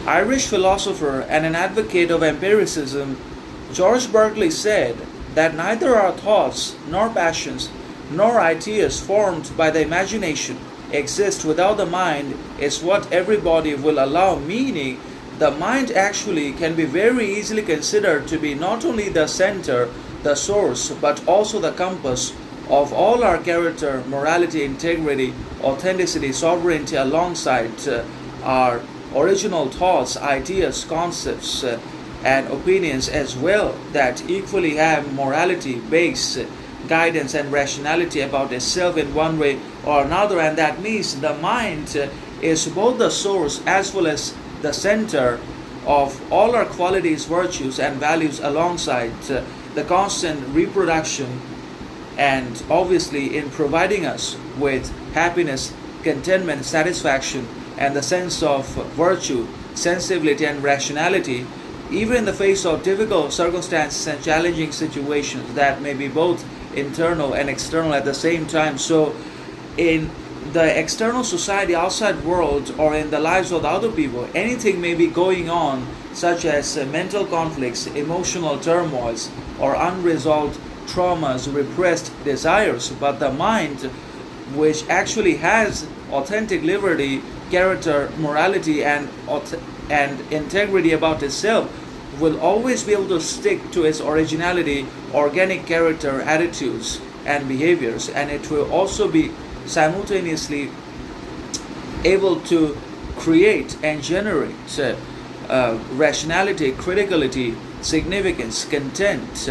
Irish philosopher and an advocate of empiricism, George Berkeley said that neither our thoughts, nor passions, nor ideas formed by the imagination exist without the mind is what everybody will allow, meaning the mind actually can be very easily considered to be not only the center, the source, but also the compass of all our character, morality, integrity, authenticity, sovereignty, alongside our original thoughts, ideas, concepts, and opinions as well, that equally have morality, base, guidance, and rationality about itself in one way or another. And that means the mind is both the source as well as the center of all our qualities, virtues, and values, alongside the constant reproduction and obviously in providing us with happiness, contentment, satisfaction, and the sense of virtue, sensibility, and rationality, even in the face of difficult circumstances and challenging situations that may be both internal and external at the same time. So, in the external society, outside world, or in the lives of the other people, anything may be going on, such as mental conflicts, emotional turmoils, or unresolved traumas, repressed desires. But the mind, which actually has authentic liberty, character, morality, and integrity about itself, will always be able to stick to its originality, organic character, attitudes, and behaviors, and it will also be simultaneously able to create and generate rationality, criticality, significance, content,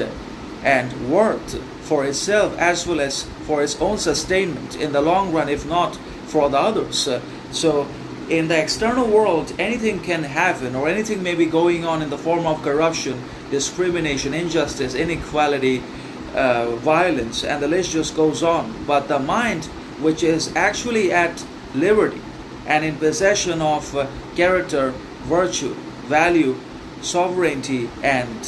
and worth for itself as well as for its own sustainment in the long run, if not for the others. So in the external world, anything can happen, or anything may be going on in the form of corruption, discrimination, injustice, inequality, violence, and the list just goes on. But the mind, which is actually at liberty and in possession of character, virtue, value, sovereignty, and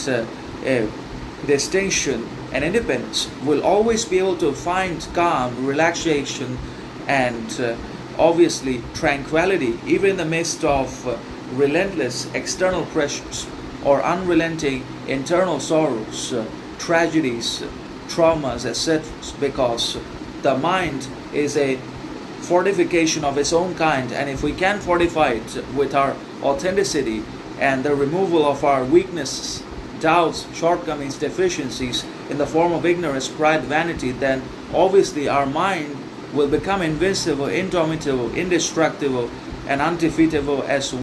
distinction and independence, will always be able to find calm, relaxation, and obviously tranquility, even in the midst of relentless external pressures or unrelenting internal sorrows, tragedies, traumas, etc. Because the mind is a fortification of its own kind, and if we can fortify it with our authenticity and the removal of our weaknesses, doubts, shortcomings, deficiencies in the form of ignorance, pride, vanity, then obviously our mind will become invincible, indomitable, indestructible, and undefeatable as well.